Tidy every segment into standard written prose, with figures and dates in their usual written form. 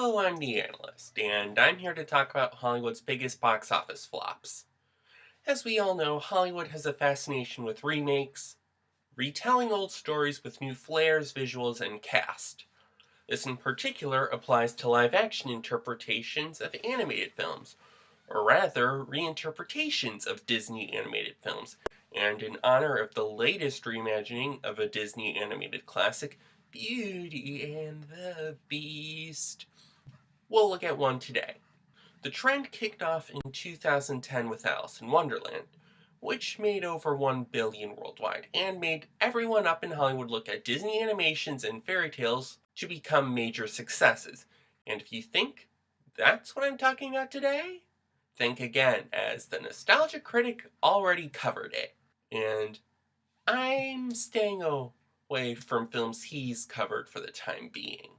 Hello, I'm the Analyst, and I'm here to talk about Hollywood's biggest box office flops. As we all know, Hollywood has a fascination with remakes, retelling old stories with new flares, visuals, and cast. This in particular applies to live-action interpretations of animated films, or rather, reinterpretations of Disney animated films. And in honor of the latest reimagining of a Disney animated classic, Beauty and the Beast, we'll look at one today. The trend kicked off in 2010 with Alice in Wonderland, which made over $1 billion worldwide, and made everyone up in Hollywood look at Disney animations and fairy tales to become major successes. And if you think that's what I'm talking about today, think again, as the Nostalgia Critic already covered it. And I'm staying away from films he's covered for the time being.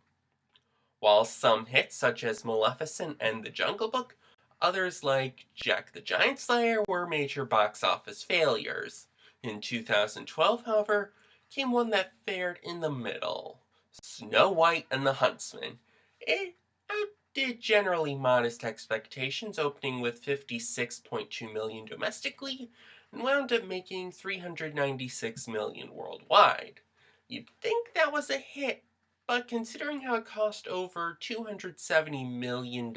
While some hits such as Maleficent and The Jungle Book, others like Jack the Giant Slayer were major box office failures. In 2012, however, came one that fared in the middle, Snow White and the Huntsman. It outdid generally modest expectations, opening with $56.2 million domestically, and wound up making $396 million worldwide. You'd think that was a hit, but considering how it cost over $270 million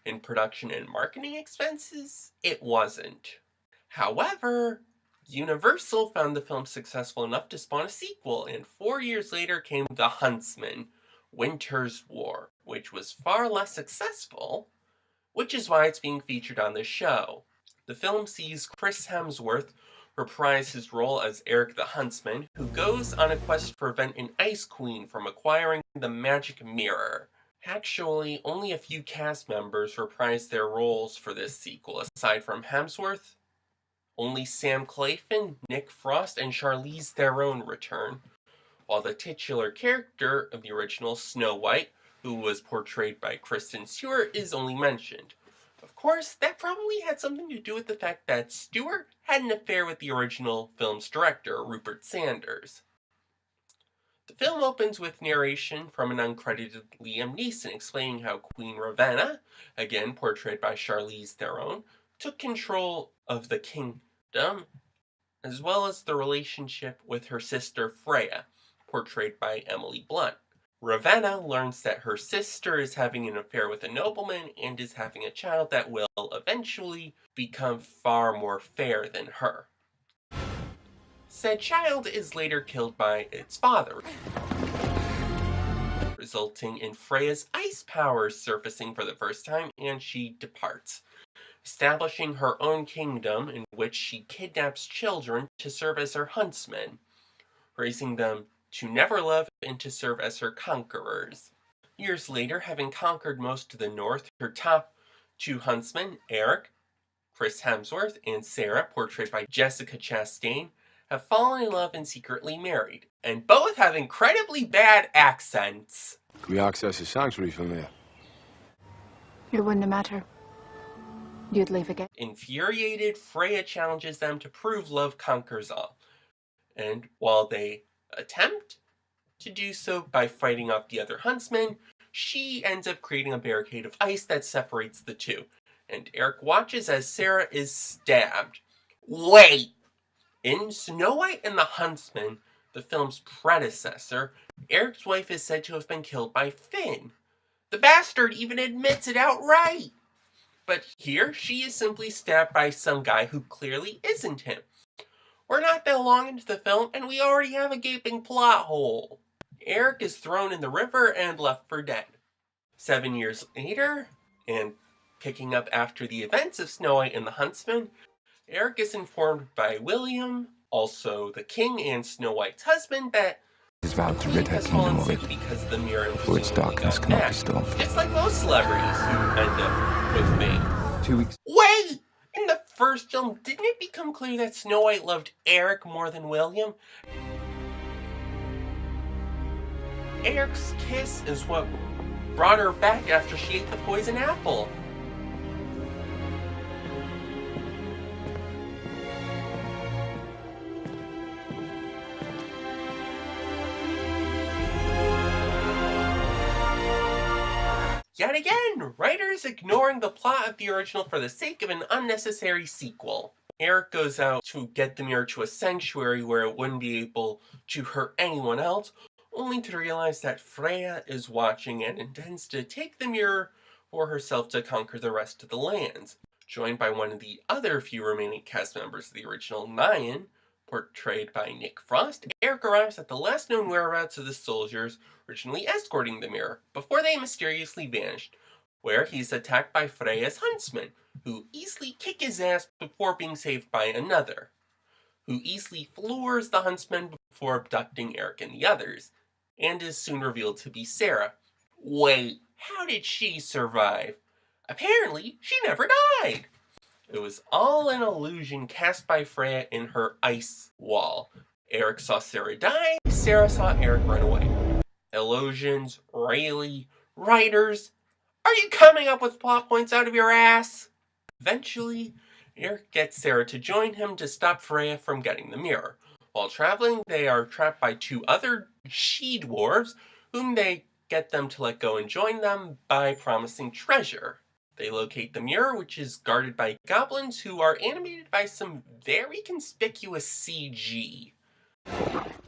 in production and marketing expenses, it wasn't. However, Universal found the film successful enough to spawn a sequel, and 4 years later came The Huntsman, Winter's War, which was far less successful, which is why it's being featured on this show. The film sees Chris Hemsworth reprise his role as Eric the Huntsman, who goes on a quest to prevent an ice queen from acquiring the magic mirror. Actually, only a few cast members reprised their roles for this sequel. Aside from Hemsworth, only Sam Claflin, Nick Frost, and Charlize Theron return, while the titular character of the original Snow White, who was portrayed by Kristen Stewart, is only mentioned. Of course, that probably had something to do with the fact that Stewart had an affair with the original film's director, Rupert Sanders. The film opens with narration from an uncredited Liam Neeson explaining how Queen Ravenna, again portrayed by Charlize Theron, took control of the kingdom, as well as the relationship with her sister Freya, portrayed by Emily Blunt. Ravenna learns that her sister is having an affair with a nobleman and is having a child that will eventually become far more fair than her. Said child is later killed by its father, resulting in Freya's ice powers surfacing for the first time, and she departs, establishing her own kingdom in which she kidnaps children to serve as her huntsmen, raising them to never love and to serve as her conquerors. Years later, having conquered most of the north, her top two huntsmen, Eric, Chris Hemsworth, and Sarah, portrayed by Jessica Chastain, have fallen in love and secretly married, and both have incredibly bad accents. We access the sanctuary from there. It wouldn't matter. You'd leave again. Infuriated, Freya challenges them to prove love conquers all. And while they attempt to do so by fighting off the other huntsmen, she ends up creating a barricade of ice that separates the two, and Eric watches as Sarah is stabbed. Wait! In Snow White and the Huntsman, the film's predecessor, Eric's wife is said to have been killed by Finn. The bastard even admits it outright! But here, she is simply stabbed by some guy who clearly isn't him. We're not that long into the film, and we already have a gaping plot hole. Eric is thrown in the river and left for dead. 7 years later, and picking up after the events of Snow White and the Huntsman, Eric is informed by William, also the king and Snow White's husband, that His vow to Queen rid her has kingdom fallen of sick it, because the mirror for its darkness cannot be stopped. just like most celebrities who end up with fame. 2 weeks. Wait! In the first film, didn't it become clear that Snow White loved Eric more than William? Eric's kiss is what brought her back after she ate the poison apple. Yet again, writers ignoring the plot of the original for the sake of an unnecessary sequel. Eric goes out to get the mirror to a sanctuary where it wouldn't be able to hurt anyone else, only to realize that Freya is watching and intends to take the mirror for herself to conquer the rest of the lands. Joined by one of the other few remaining cast members of the original, Nyan, portrayed by Nick Frost, Eric arrives at the last known whereabouts of the soldiers originally escorting the mirror, before they mysteriously vanished, where he's attacked by Freya's Huntsman, who easily kick his ass before being saved by another, who easily floors the Huntsman before abducting Eric and the others, and is soon revealed to be Sarah. Wait, how did she survive? Apparently, she never died! It was all an illusion cast by Freya in her ice wall. Eric saw Sarah die, Sarah saw Eric run away. Illusions, really? Writers? Are you coming up with plot points out of your ass? Eventually, Eric gets Sarah to join him to stop Freya from getting the mirror. While traveling, they are trapped by two other she-dwarves, whom they get them to let go and join them by promising treasure. They locate the mirror, which is guarded by goblins who are animated by some very conspicuous CG.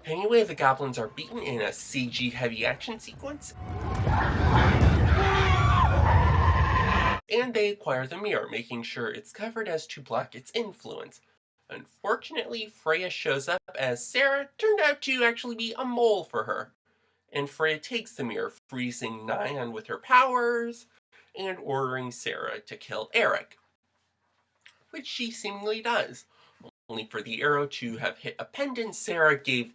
Anyway, the goblins are beaten in a CG-heavy action sequence, and they acquire the mirror, making sure it's covered as to block its influence. Unfortunately, Freya shows up as Sarah turned out to actually be a mole for her, and Freya takes the mirror, freezing Nyan with her powers, and ordering Sarah to kill Eric, which she seemingly does, only for the arrow to have hit a pendant Sarah gave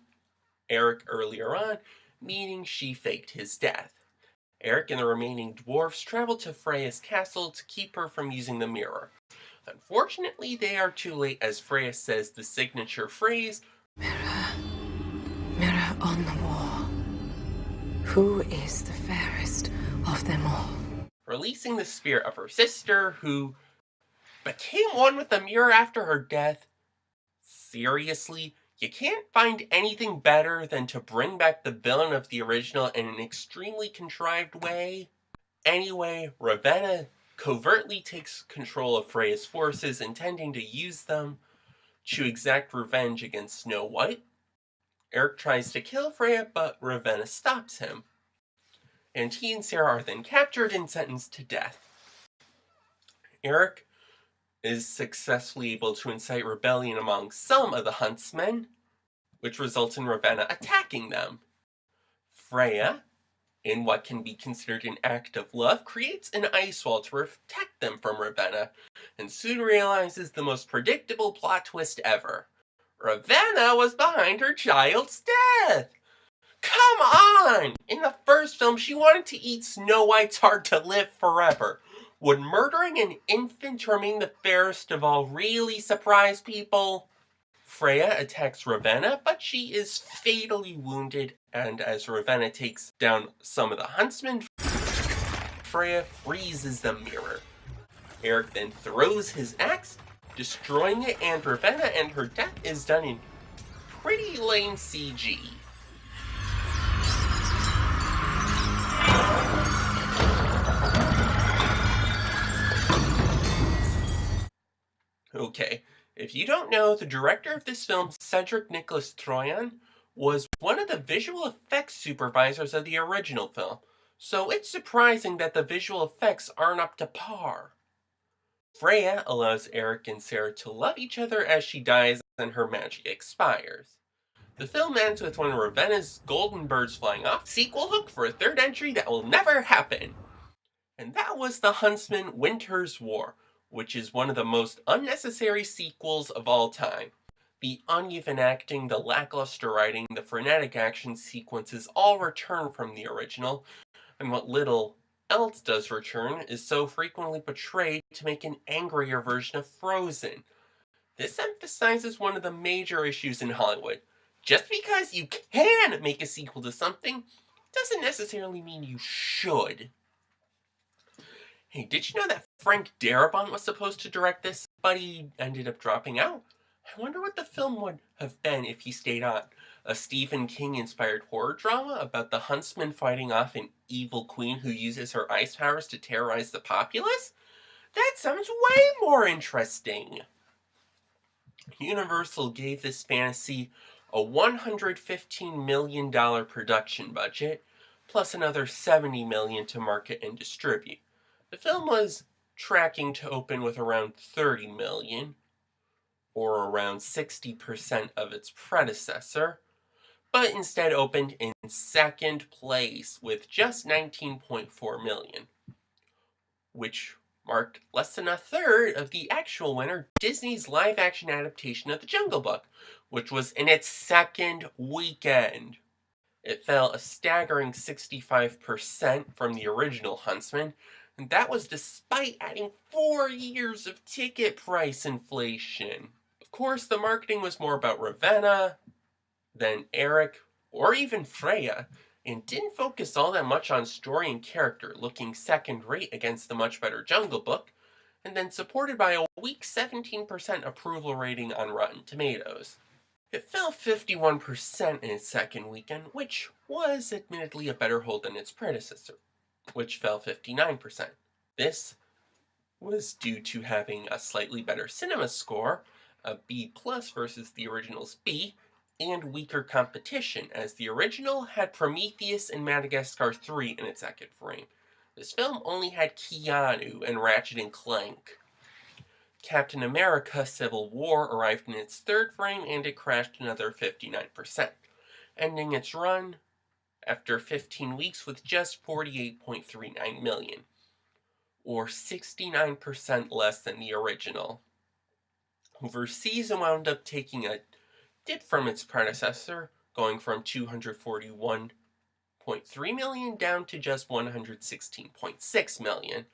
Eric earlier on, meaning she faked his death. Eric and the remaining dwarfs travel to Freya's castle to keep her from using the mirror. Unfortunately, they are too late as Freya says the signature phrase, "Mirror, mirror on the wall, who is the fairest of them all?" releasing the spirit of her sister, who became one with the mirror after her death. Seriously? You can't find anything better than to bring back the villain of the original in an extremely contrived way? Anyway, Ravenna covertly takes control of Freya's forces, intending to use them to exact revenge against Snow White. Eric tries to kill Freya, but Ravenna stops him, and he and Sarah are then captured and sentenced to death. Eric is successfully able to incite rebellion among some of the Huntsmen, which results in Ravenna attacking them. Freya, in what can be considered an act of love, creates an ice wall to protect them from Ravenna, and soon realizes the most predictable plot twist ever. Ravenna was behind her child's death! Come on! In the first film, she wanted to eat Snow White's heart to live forever. Would murdering an infant to remain the fairest of all really surprise people? Freya attacks Ravenna, but she is fatally wounded, and as Ravenna takes down some of the Huntsmen, Freya freezes the mirror. Eric then throws his axe, destroying it, and Ravenna and her death is done in pretty lame CG. Okay, if you don't know, the director of this film, Cedric Nicholas Troyan, was one of the visual effects supervisors of the original film, so it's surprising that the visual effects aren't up to par. Freya allows Eric and Sarah to love each other as she dies and her magic expires. The film ends with one of Ravenna's golden birds flying off, sequel hook for a third entry that will never happen. And that was The Huntsman Winter's War, which is one of the most unnecessary sequels of all time. The uneven acting, the lackluster writing, the frenetic action sequences all return from the original, and what little else does return is so frequently portrayed to make an angrier version of Frozen. This emphasizes one of the major issues in Hollywood. Just because you can make a sequel to something doesn't necessarily mean you should. Hey, did you know that Frank Darabont was supposed to direct this, but he ended up dropping out? I wonder what the film would have been if he stayed on. a Stephen King-inspired horror drama about the Huntsman fighting off an evil queen who uses her ice powers to terrorize the populace? That sounds way more interesting. Universal gave this fantasy a $115 million production budget, plus another $70 million to market and distribute. The film was tracking to open with around $30 million, or around 60% of its predecessor, but instead opened in second place with just $19.4 million, which marked less than a third of the actual winner, Disney's live-action adaptation of The Jungle Book, which was in its second weekend. It fell a staggering 65% from the original Huntsman, and that was despite adding 4 years of ticket price inflation. Of course, the marketing was more about Ravenna than Eric or even Freya, and didn't focus all that much on story and character, looking second-rate against the much better Jungle Book, and then supported by a weak 17% approval rating on Rotten Tomatoes. It fell 51% in its second weekend, which was admittedly a better hold than its predecessor, which fell 59%. This was due to having a slightly better cinema score, a B+ versus the original's B, and weaker competition, as the original had Prometheus and Madagascar 3 in its second frame. This film only had Keanu and Ratchet and Clank. Captain America Civil War arrived in its third frame and it crashed another 59%, ending its run after 15 weeks with just $48.39 million, or 69% less than the original. Overseas, it wound up taking a dip from its predecessor, going from $241.3 million down to just $116.6 million.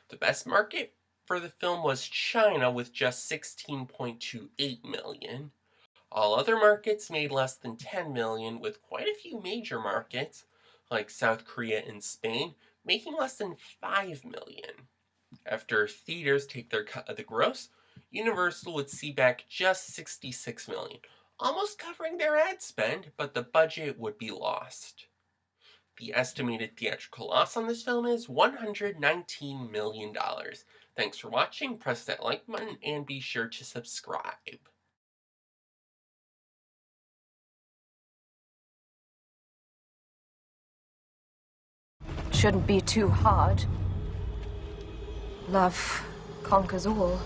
The best market for the film was China with just $16.28 million. All other markets made less than $10 million, with quite a few major markets, like South Korea and Spain, making less than $5 million. After theaters take their cut of the gross, Universal would see back just $66 million, almost covering their ad spend, but the budget would be lost. The estimated theatrical loss on this film is $119 million. Thanks for watching, press that like button, and be sure to subscribe. Shouldn't be too hard. Love conquers all.